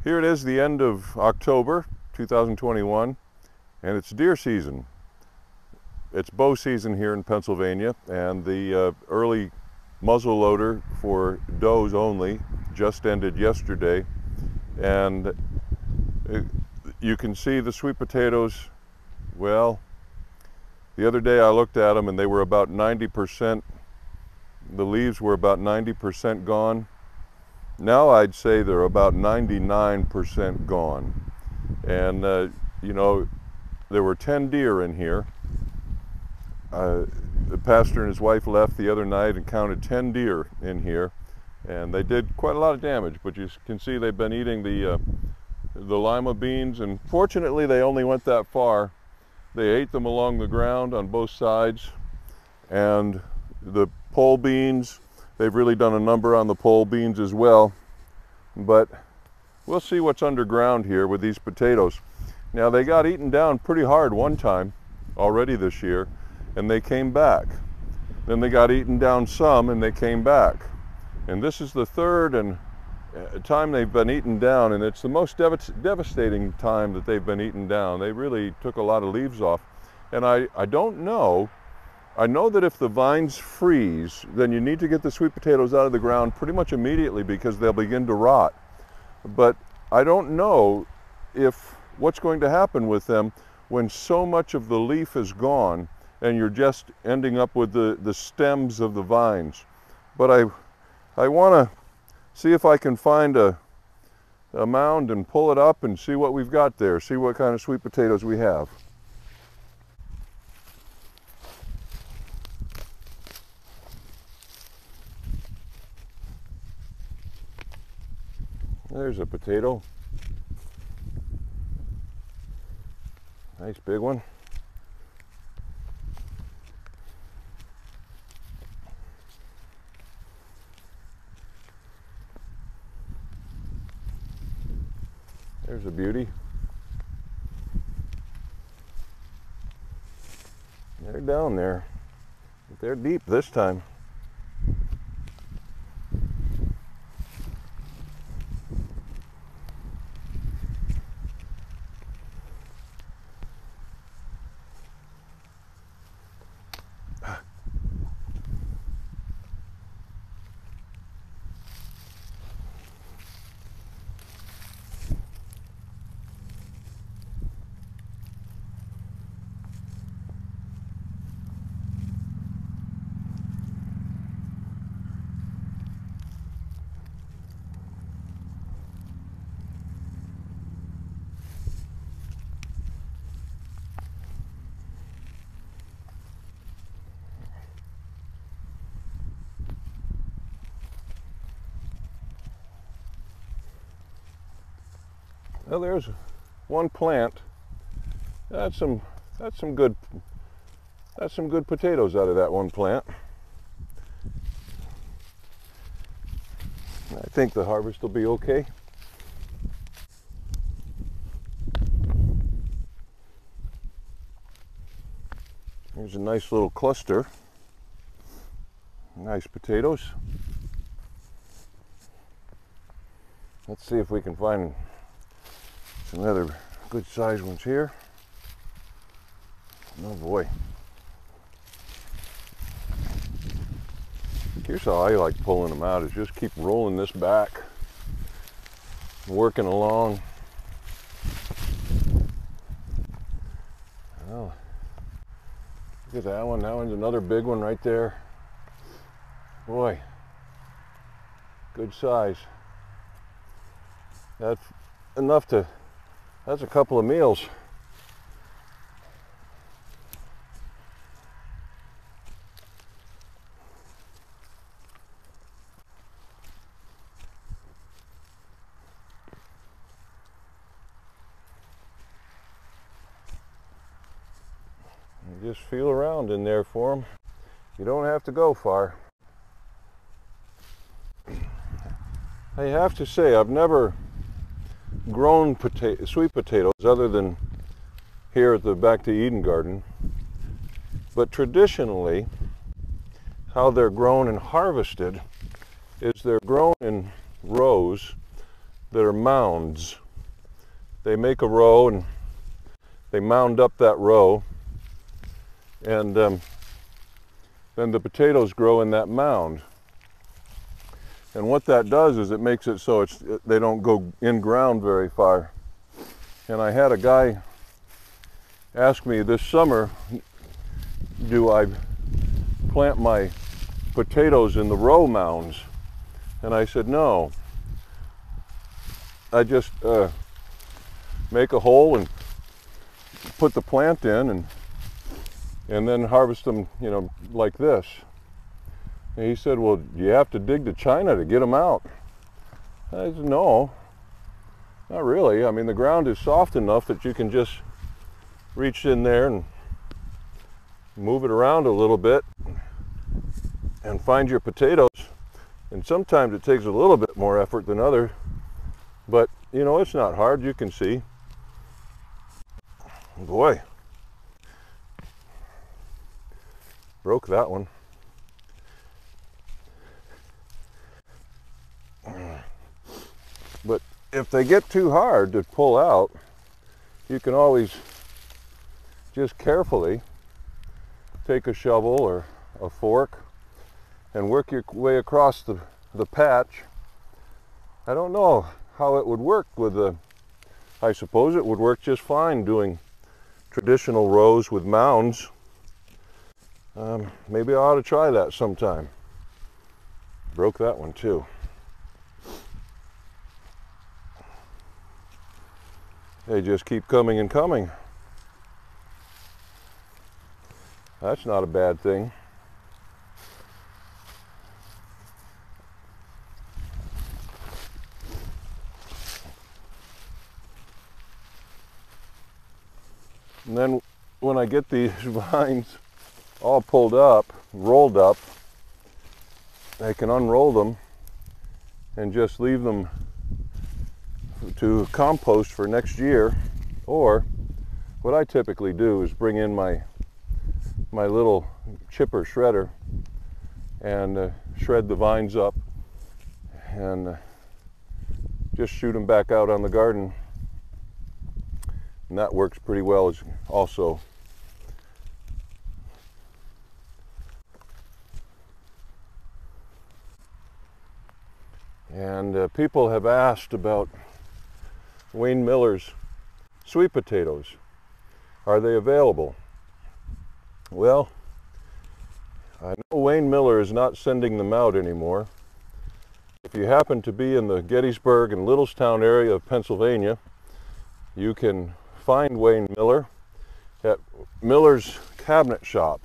Here it is, the end of October 2021, and it's deer season. It's bow season here in Pennsylvania, and the early muzzle loader for does only just ended yesterday. And you can see the sweet potatoes. Well, the other day I looked at them and they were about 90%, the leaves were about 90% gone. Now I'd say they're about 99% gone. And you know, there were 10 deer in here. The pastor and his wife left the other night and counted 10 deer in here, and they did quite a lot of damage. But you can see they've been eating the lima beans, and fortunately they only went that far. They ate them along the ground on both sides, and the pole beans, they've really done a number on the pole beans as well. But we'll see what's underground here with these potatoes. Now, they got eaten down pretty hard one time already this year, and they came back. Then they got eaten down some and they came back. And this is the third time they've been eaten down, and it's the most devastating time that they've been eaten down. They really took a lot of leaves off. And I don't know, I know that if the vines freeze, then you need to get the sweet potatoes out of the ground pretty much immediately because they'll begin to rot. But I don't know if what's going to happen with them when so much of the leaf is gone and you're just ending up with the stems of the vines. But I want to see if I can find a mound and pull it up and see what we've got there, see what kind of sweet potatoes we have. There's a potato. Nice big one. There's a beauty. They're down there, but they're deep this time. Well, there's one plant. That's some good potatoes out of that one plant. I think the harvest will be okay. Here's a nice little cluster. Nice potatoes. Let's see if we can find some other good sized ones here. Oh boy. Here's how I like pulling them out, is just keep rolling this back, working along. Oh, look at that one. That one's another big one right there. Boy, good size. That's enough to, that's a couple of meals. Just feel around in there for them. You don't have to go far. I have to say, I've never grown sweet potatoes other than here at the Back to Eden garden. But traditionally, how they're grown and harvested is they're grown in rows that are mounds. They make a row and they mound up that row, and then the potatoes grow in that mound. And what that does is it makes it so they don't go in ground very far. And I had a guy ask me this summer, do I plant my potatoes in the row mounds? And I said, no. I just make a hole and put the plant in and then harvest them, you know, like this. And he said, well, you have to dig to China to get them out. I said, no, not really. I mean, the ground is soft enough that you can just reach in there and move it around a little bit and find your potatoes. And sometimes it takes a little bit more effort than others, but you know, it's not hard, you can see. Boy, broke that one. But if they get too hard to pull out, you can always just carefully take a shovel or a fork and work your way across the patch. I don't know how it would work with I suppose it would work just fine doing traditional rows with mounds. Maybe I ought to try that sometime. Broke that one too. They just keep coming and coming. That's not a bad thing. And then when I get these vines all pulled up, rolled up, I can unroll them and just leave them to compost for next year. Or what I typically do is bring in my little chipper shredder and shred the vines up and just shoot them back out on the garden. And that works pretty well also. And people have asked about Wayne Miller's sweet potatoes. Are they available? Well, I know Wayne Miller is not sending them out anymore. If you happen to be in the Gettysburg and Littlestown area of Pennsylvania, you can find Wayne Miller at Miller's Cabinet Shop.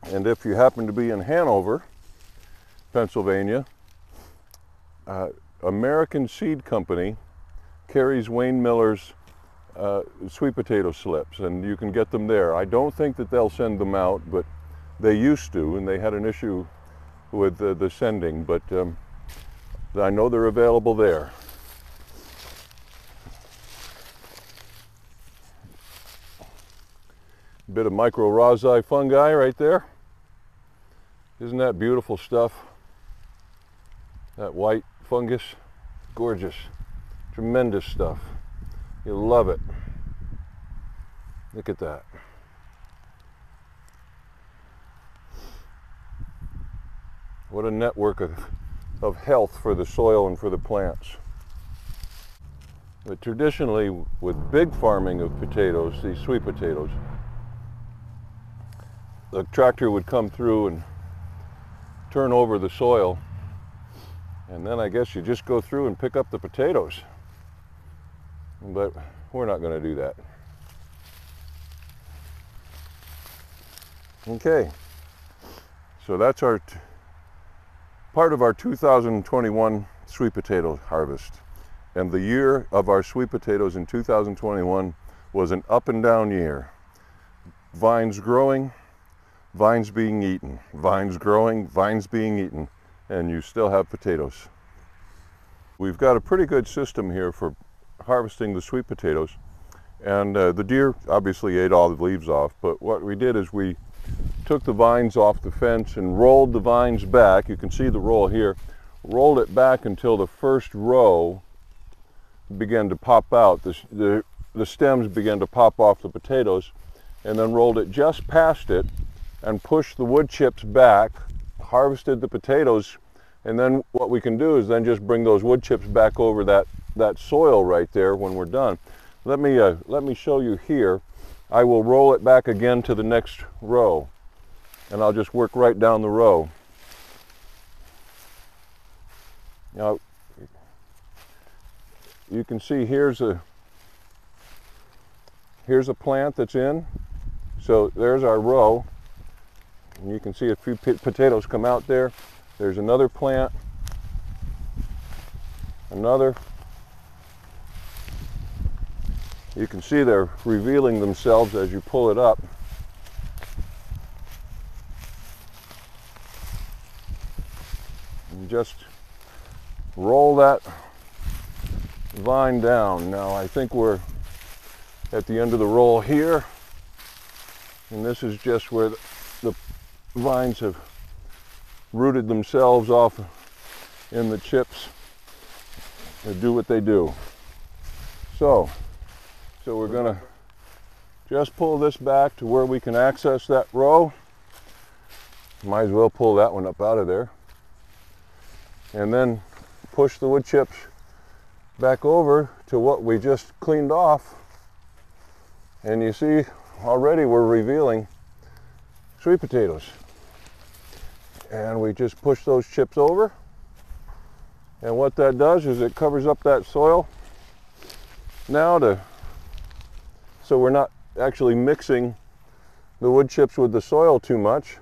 And if you happen to be in Hanover, Pennsylvania, American Seed Company carries Wayne Miller's sweet potato slips, and you can get them there. I don't think that they'll send them out, but they used to, and they had an issue with the sending, but I know they're available there. A bit of mycorrhizae fungi right there. Isn't that beautiful stuff? That white fungus, gorgeous, tremendous stuff. You'll love it. Look at that. What a network of health for the soil and for the plants. But traditionally, with big farming of potatoes, these sweet potatoes, the tractor would come through and turn over the soil, and then I guess you just go through and pick up the potatoes. But we're not going to do that. Okay, so that's our part of our 2021 sweet potato harvest. And the year of our sweet potatoes in 2021 was an up and down year. Vines growing, vines being eaten, vines growing, vines being eaten, and you still have potatoes. We've got a pretty good system here for harvesting the sweet potatoes, and the deer obviously ate all the leaves off, but what we did is we took the vines off the fence and rolled the vines back. You can see the roll here. rolled it back until the first row began to pop out. The stems began to pop off the potatoes, and then rolled it just past it and pushed the wood chips back, harvested the potatoes, and then what we can do is then just bring those wood chips back over that soil right there when we're done. Let me show you here. I will roll it back again to the next row, and I'll just work right down the row. Now, you can see here's a plant that's in. So there's our row, and you can see a few potatoes come out there. There's another plant, another. You can see they're revealing themselves as you pull it up. And just roll that vine down. Now I think we're at the end of the roll here, and this is just where the vines have rooted themselves off in the chips to do what they do. So we're gonna just pull this back to where we can access that row. Might as well pull that one up out of there, and then push the wood chips back over to what we just cleaned off. And you see already we're revealing sweet potatoes. And we just push those chips over. And what that does is it covers up that soil now so we're not actually mixing the wood chips with the soil too much.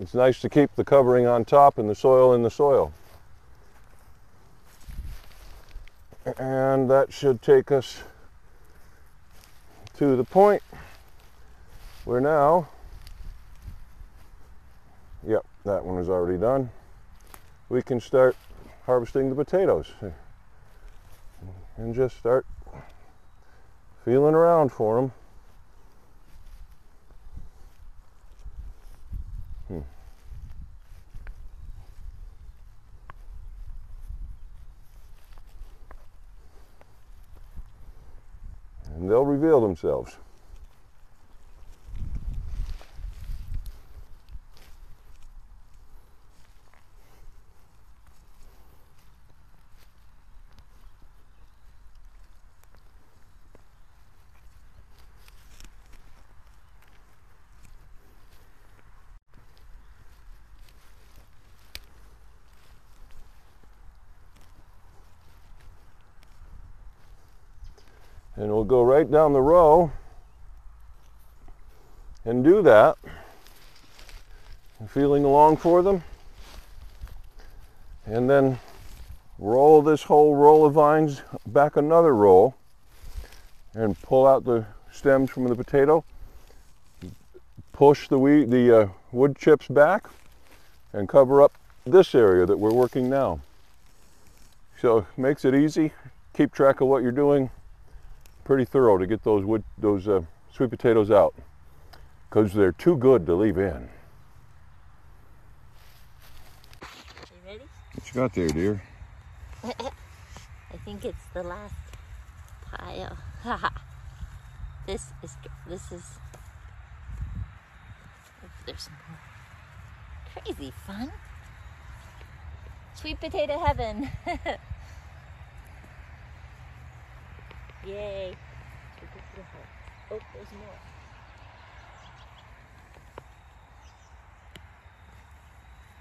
It's nice to keep the covering on top and the soil in the soil. And that should take us to the point where now, yep, that one is already done. We can start harvesting the potatoes and just start feeling around for them. And they'll reveal themselves. And we'll go right down the row and do that. Feeling along for them. And then roll this whole roll of vines back another roll and pull out the stems from the potato. Push the wood chips back and cover up this area that we're working now. So it makes it easy. Keep track of what you're doing. Pretty thorough to get those sweet potatoes out, because they're too good to leave in. You ready? What you got there, dear? I think it's the last pile. This is. There's some more. Crazy fun. Sweet potato heaven. Yay. Oh, there's more.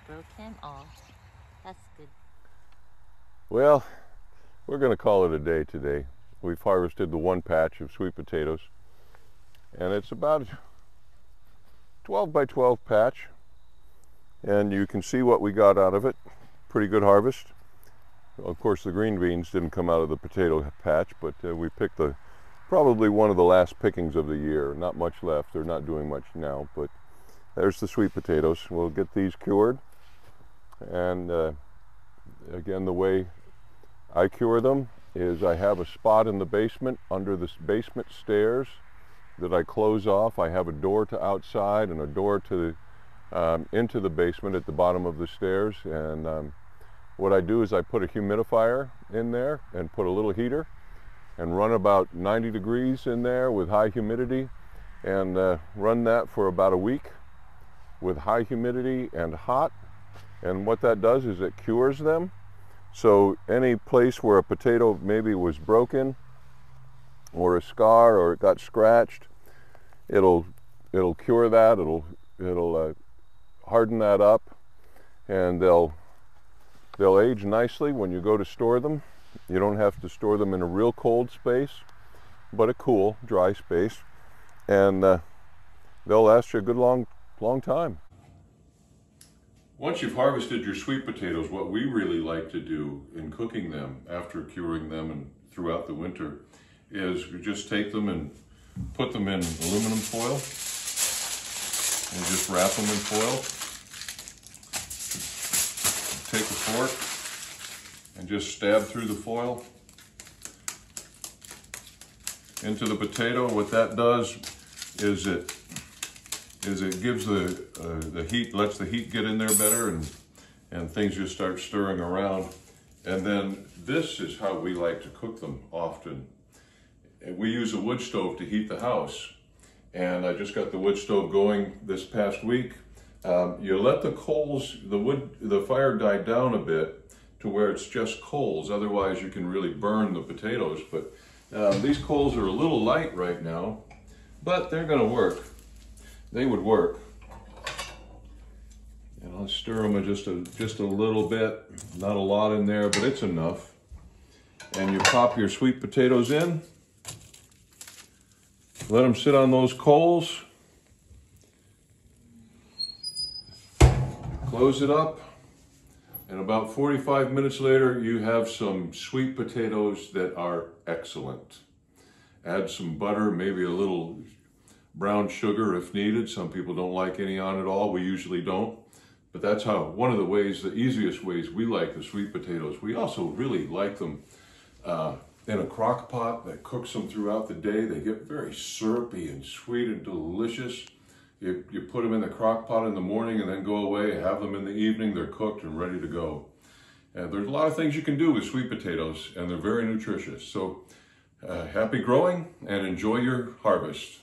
Broke him off. That's good. Well, we're going to call it a day today. We've harvested the one patch of sweet potatoes, and it's about a 12 by 12 patch, and you can see what we got out of it. Pretty good harvest. Of course, the green beans didn't come out of the potato patch, but we picked probably one of the last pickings of the year. Not much left. They're not doing much now, but there's the sweet potatoes. We'll get these cured. And again, the way I cure them is I have a spot in the basement under the basement stairs that I close off. I have a door to outside and a door to into the basement at the bottom of the stairs. And what I do is I put a humidifier in there and put a little heater and run about 90 degrees in there with high humidity, and run that for about a week with high humidity and hot. And what that does is it cures them. So any place where a potato maybe was broken or a scar or it got scratched, it'll cure that. It'll harden that up, and they'll age nicely when you go to store them. You don't have to store them in a real cold space, but a cool, dry space, and they'll last you a good long time. Once you've harvested your sweet potatoes, what we really like to do in cooking them after curing them and throughout the winter is we just take them and put them in aluminum foil and just wrap them in foil. Take a fork and just stab through the foil into the potato. What that does is it gives the heat, lets the heat get in there better, and things just start stirring around. And then this is how we like to cook them often. We use a wood stove to heat the house, and I just got the wood stove going this past week. You let the coals, the fire die down a bit to where it's just coals, otherwise you can really burn the potatoes. But these coals are a little light right now, but they're gonna work. They would work. And I'll stir them just a little bit, not a lot in there, but it's enough. And you pop your sweet potatoes in, let them sit on those coals, close it up, and about 45 minutes later, you have some sweet potatoes that are excellent. Add some butter, maybe a little brown sugar if needed. Some people don't like any on at all. We usually don't. But that's one of the ways, the easiest ways we like the sweet potatoes. We also really like them in a crock pot that cooks them throughout the day. They get very syrupy and sweet and delicious. You put them in the crock pot in the morning and then go away, have them in the evening, they're cooked and ready to go. And there's a lot of things you can do with sweet potatoes, and they're very nutritious. So happy growing and enjoy your harvest.